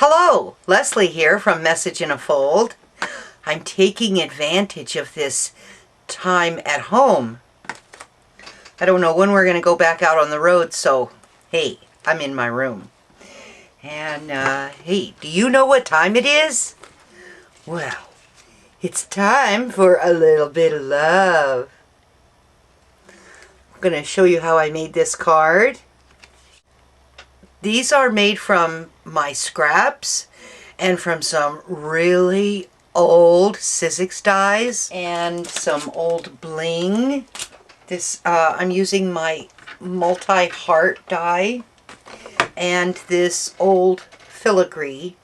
Hello, Leslie here from Message in a Fold. I'm taking advantage of this time at home. I don't know when we're going to go back out on the road, so hey, I'm in my room. And hey, do you know what time it is? Well, it's time for a little bit of love. I'm going to show you how I made this card. These are made from my scraps and from some really old Sizzix dies and some old bling. This I'm using my multi-heart die and this old Filigree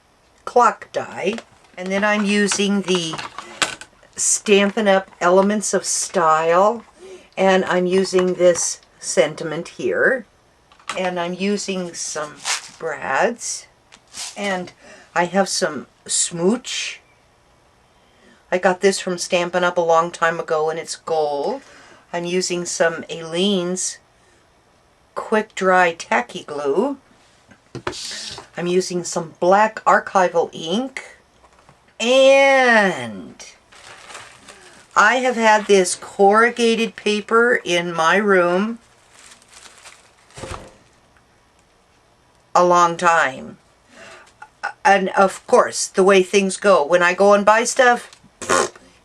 Clock die. And then I'm using the Stampin' Up! Elements of Style, and I'm using this sentiment here. And I'm using some brads, and I have some smooch. I got this from Stampin' Up! A long time ago, and it's gold. I'm using some Aleene's quick dry tacky glue. I'm using some black archival ink, and I have had this corrugated paper in my room a long time. And of course, the way things go, when I go and buy stuff,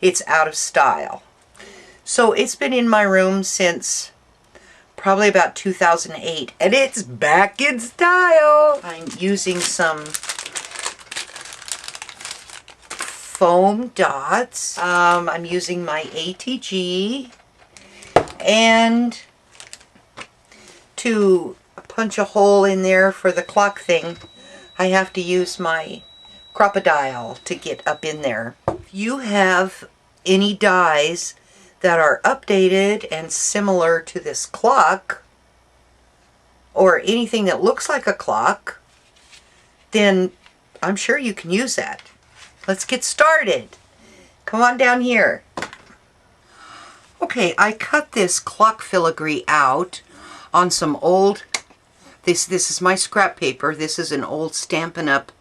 it's out of style. So it's been in my room since probably about 2008, and it's back in style. I'm using some foam dots. I'm using my ATG, and to punch a hole in there for the clock thing, I have to use my crocodile to get up in there. If you have any dies that are updated and similar to this clock, or anything that looks like a clock, then I'm sure you can use that. Let's get started. Come on down here. Okay, I cut this clock filigree out on some old, this is my scrap paper. This is an old Stampin' Up!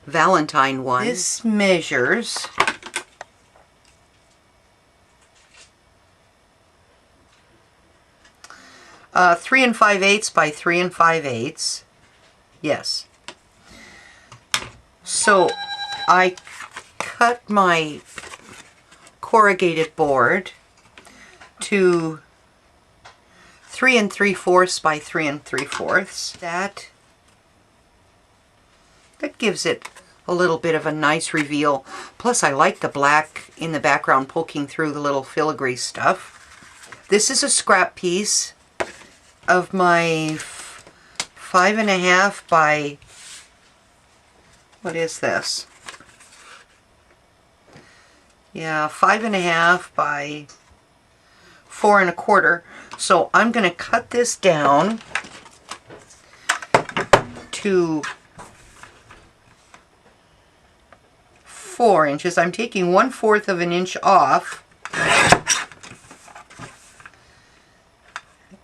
Valentine one. This measures 3 5/8 by 3 5/8. Yes. So I cut my corrugated board to 3 3/4 by 3 3/4. That gives it a little bit of a nice reveal. Plus I like the black in the background poking through the little filigree stuff. This is a scrap piece of my 5.5 by, what is this? Yeah, 5.5 by 4 1/4. So I'm going to cut this down to 4 inches. I'm taking 1/4 of an inch off.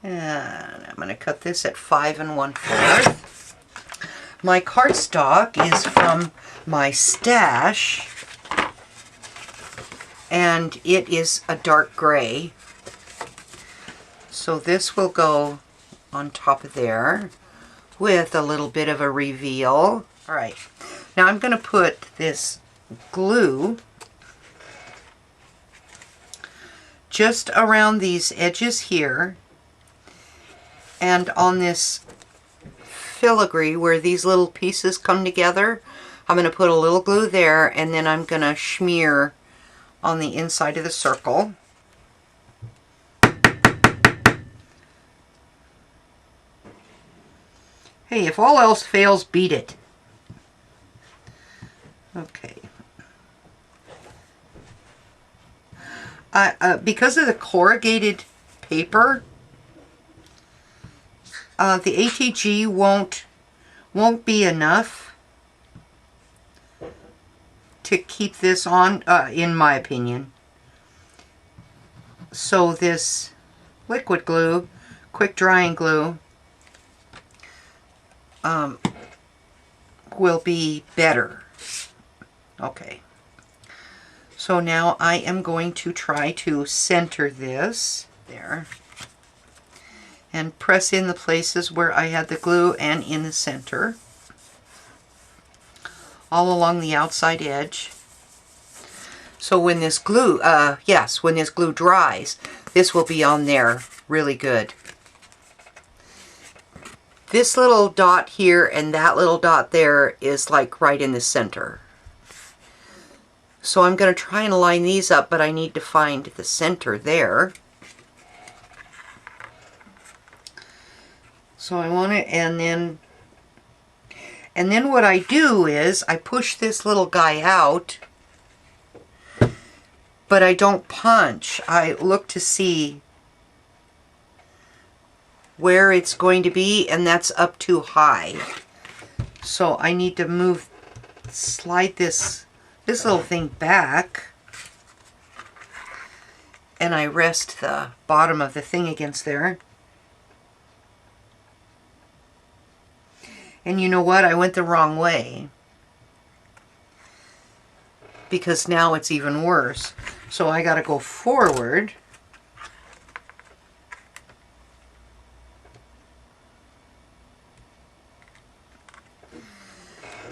And I'm going to cut this at 5 1/4. My cardstock is from my stash, and it is a dark gray. So this will go on top of there with a little bit of a reveal. All right, now I'm going to put this glue just around these edges here, and on this filigree where these little pieces come together, I'm going to put a little glue there, and then I'm going to smear on the inside of the circle. Hey, if all else fails, beat it. Okay. Because of the corrugated paper, the ATG won't be enough to keep this on, in my opinion. So this liquid glue, quick drying glue, work will be better. Okay. So now I am going to try to center this there and press in the places where I had the glue and in the center, all along the outside edge. So when this glue, when this glue dries, this will be on there really good. This little dot here and that little dot there is like right in the center. So I'm going to try and line these up, but I need to find the center there. So I want it, and then what I do is I push this little guy out, but I don't punch. I look to see where it's going to be, and that's up too high. So I need to slide this little thing back, and I rest the bottom of the thing against there. And you know what? I went the wrong way, because now it's even worse. So I got to go forward.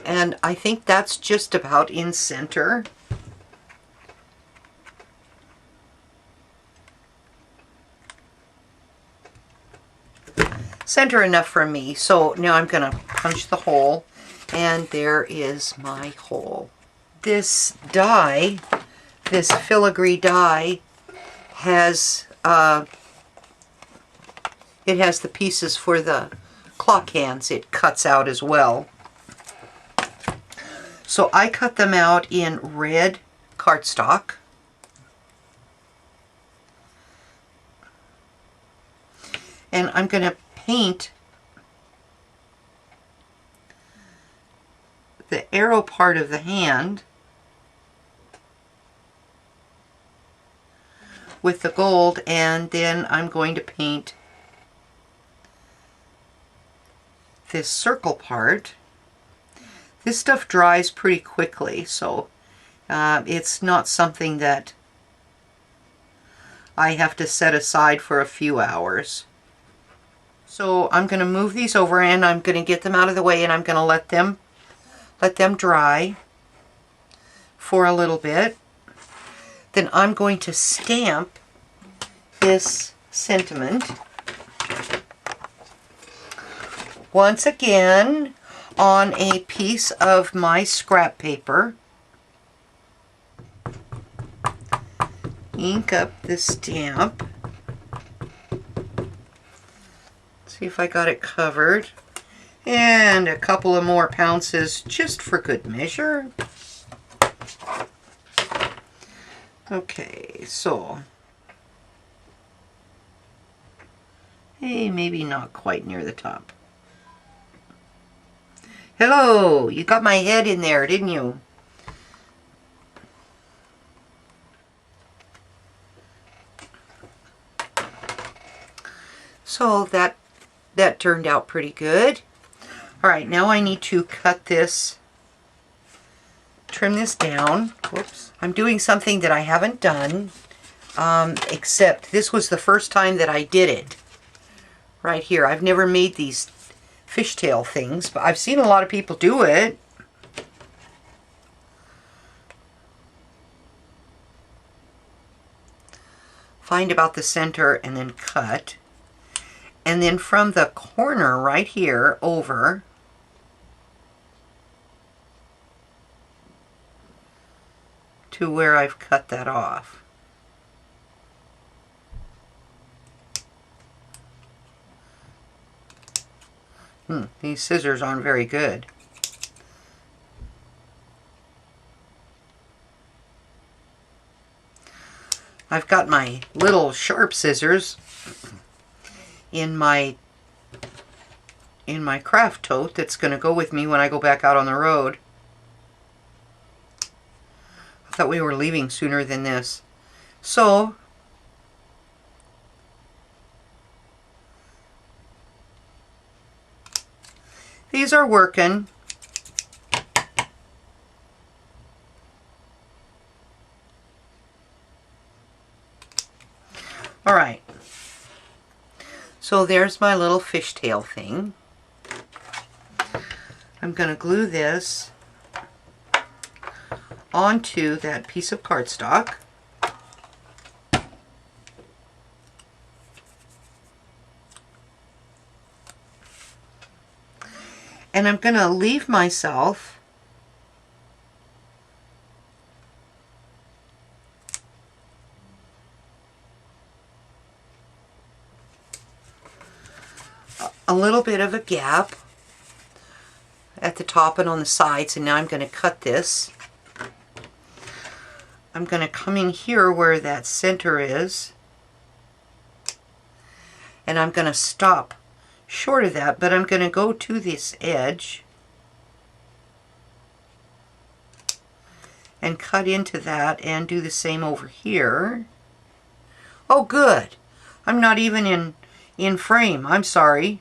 And I think that's just about in center. Center enough for me. So now I'm going to punch the hole, and there is my hole. This die, this filigree die, has it has the pieces for the clock hands. It cuts out as well. So I cut them out in red cardstock. And I'm going to paint the arrow part of the hand with the gold, and then I'm going to paint this circle part. This stuff dries pretty quickly, so it's not something that I have to set aside for a few hours. So I'm going to move these over, and I'm going to get them out of the way, and I'm going to let them dry for a little bit. Then I'm going to stamp this sentiment once again on a piece of my scrap paper. Ink up the stamp. See if I got it covered. And a couple of more pounces just for good measure. Okay, so hey, maybe not quite near the top. Hello, you got my head in there, didn't you? So that turned out pretty good. All right, now I need to cut this, trim this down. Whoops. I'm doing something that I haven't done, except this was the first time that I did it. Right here. I've never made these fishtail things, but I've seen a lot of people do it. Find about the center and then cut. And then from the corner right here over, to where I've cut that off. These scissors aren't very good. I've got my little sharp scissors in my craft tote that's going to go with me when I go back out on the road. I thought we were leaving sooner than this. So these are working. All right. So there's my little fishtail thing. I'm going to glue this onto that piece of cardstock. And I'm going to leave myself a little bit of a gap at the top and on the sides, and now I'm going to cut this. I'm going to come in here where that center is, and I'm going to stop short of that, but I'm going to go to this edge and cut into that and do the same over here. Oh good, I'm not even in frame, I'm sorry.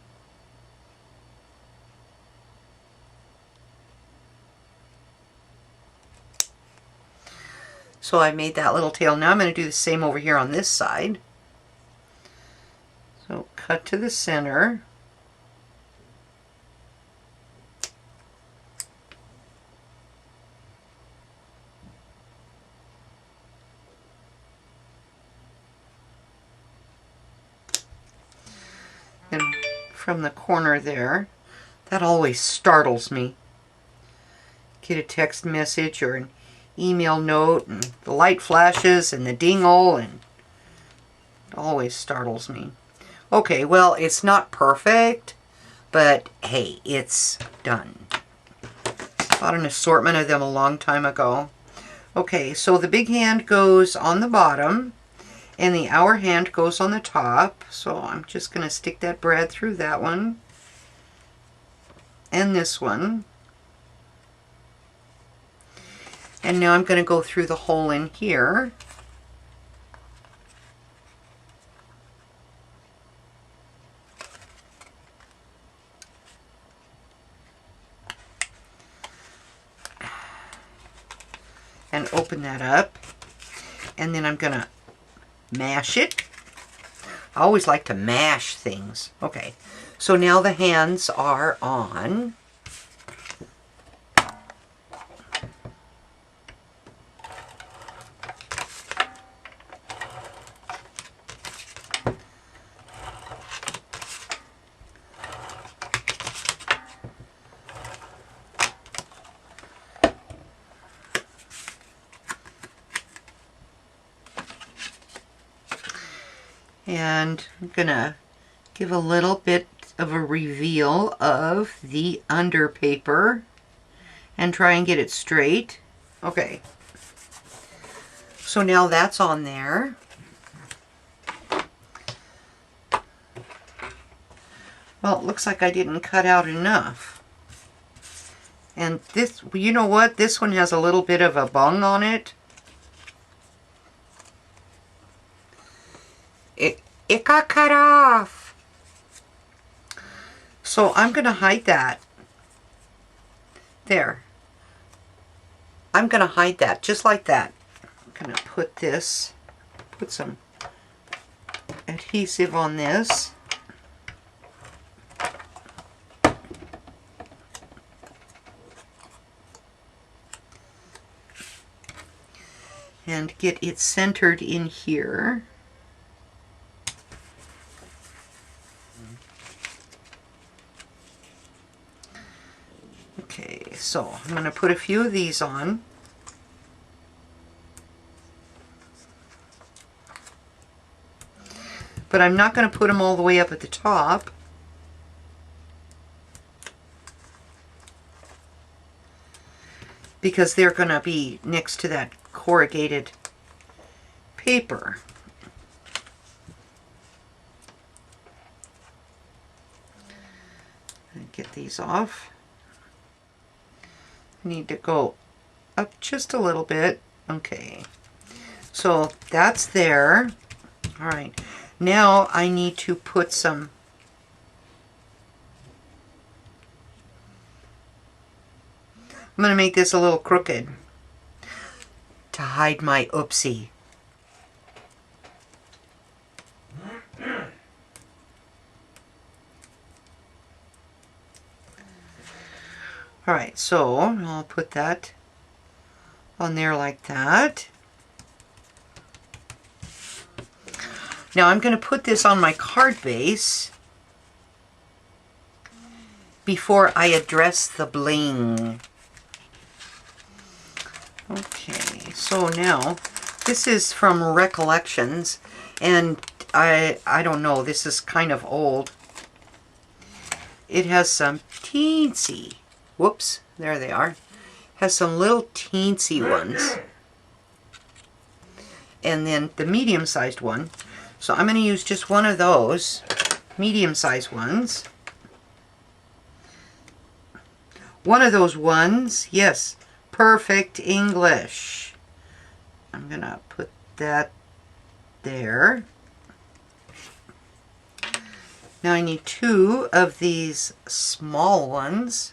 So I made that little tail. Now I'm going to do the same over here on this side. So cut to the center. And from the corner there, that always startles me. Get a text message or an email note and the light flashes and the dingle, and it always startles me. Okay, well, it's not perfect, but hey, it's done. Bought an assortment of them a long time ago. Okay, so the big hand goes on the bottom and the hour hand goes on the top. So I'm just going to stick that brad through that one and this one. And now I'm going to go through the hole in here. And open that up. And then I'm going to mash it. I always like to mash things. Okay, so now the hands are on. And I'm going to give a little bit of a reveal of the under paper and try and get it straight. Okay, so now that's on there. Well, it looks like I didn't cut out enough. And this, you know what? This one has a little bit of a bung on it. It got cut off. So I'm going to hide that. There. I'm going to hide that just like that. I'm going to put some adhesive on this. And get it centered in here. Okay, so I'm going to put a few of these on. But I'm not going to put them all the way up at the top. Because they're going to be next to that corrugated paper. Get these off. Need to go up just a little bit. Okay, so that's there. All right, now I need to put some I'm going to make this a little crooked to hide my oopsie. Alright, so I'll put that on there like that. Now I'm going to put this on my card base before I address the bling. Okay, so now this is from Recollections, and I don't know, this is kind of old. It has some teensy, whoops, there they are. Has some little teensy ones. And then the medium-sized one. So I'm going to use just one of those medium-sized ones. One of those ones, yes, perfect English. I'm going to put that there. Now I need two of these small ones.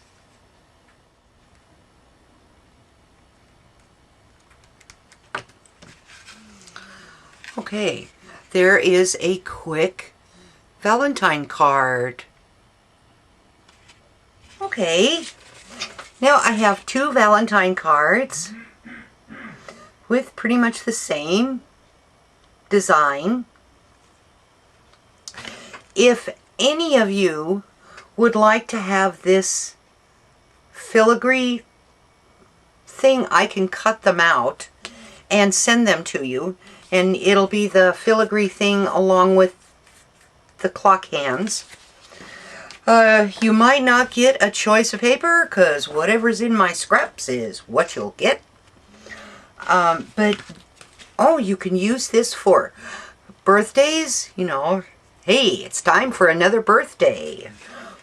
Okay, there is a quick Valentine card. Okay, now I have two Valentine cards with pretty much the same design. If any of you would like to have this filigree thing, I can cut them out and send them to you. And it'll be the filigree thing along with the clock hands. You might not get a choice of paper, because whatever's in my scraps is what you'll get. But, oh, you can use this for birthdays, you know. Hey, it's time for another birthday.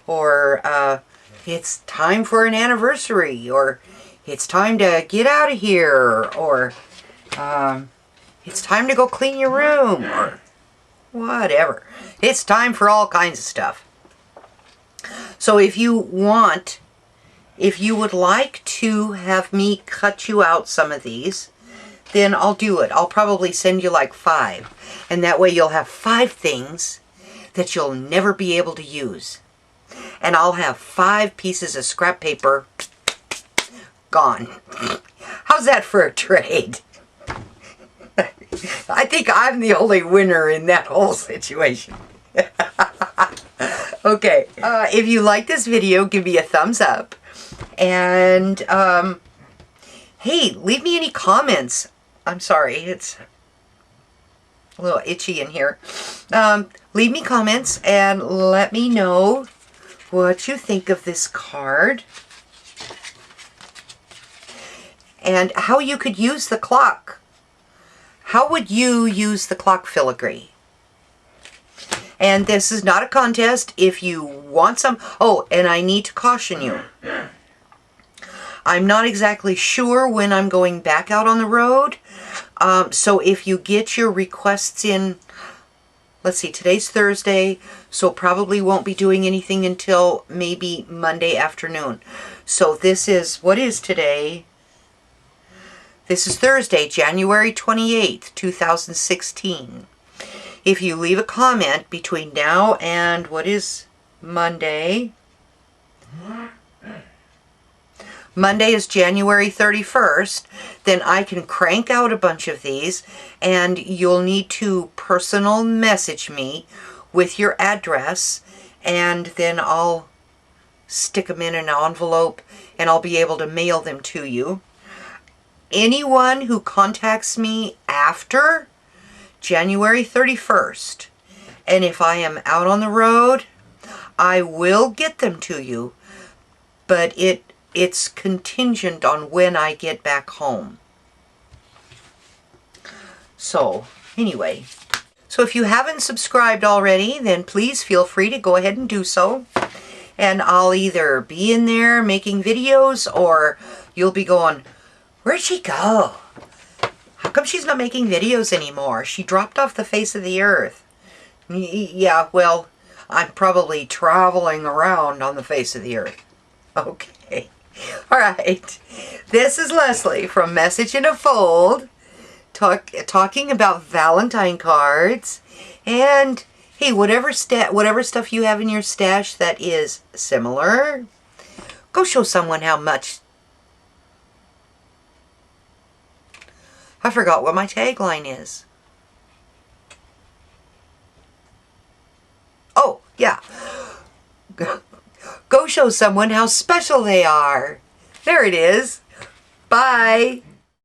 Or, it's time for an anniversary. Or, it's time to get out of here. Or, it's time to go clean your room, or whatever. It's time for all kinds of stuff. So if you would like to have me cut you out some of these, then I'll do it. I'll probably send you like 5. And that way you'll have 5 things that you'll never be able to use. And I'll have 5 pieces of scrap paper gone. How's that for a trade? I think I'm the only winner in that whole situation. Okay, if you like this video, give me a thumbs up. And, hey, leave me any comments. I'm sorry, it's a little itchy in here. Leave me comments and let me know what you think of this card. And how you could use the clock. How would you use the clock filigree? And this is not a contest. If you want some... Oh, and I need to caution you. I'm not exactly sure when I'm going back out on the road. So if you get your requests in... Let's see, today's Thursday, so probably won't be doing anything until maybe Monday afternoon. So this is... What is today? This is Thursday, January 28th, 2016. If you leave a comment between now and what is Monday? Monday is January 31st, then I can crank out a bunch of these, and you'll need to personal message me with your address, and then I'll stick them in an envelope and I'll be able to mail them to you. Anyone who contacts me after January 31st, and if I am out on the road, I will get them to you, but it's contingent on when I get back home. So, anyway. So if you haven't subscribed already, then please feel free to go ahead and do so. And I'll either be in there making videos, or you'll be going, where'd she go? How come she's not making videos anymore? She dropped off the face of the earth. Yeah, well, I'm probably traveling around on the face of the earth. Okay. All right. This is Leslie from Message in a Fold, talking about Valentine cards. And, hey, whatever stuff you have in your stash that is similar, Go show someone how much. I forgot what my tagline is. Oh, yeah. Go show someone how special they are. There it is. Bye.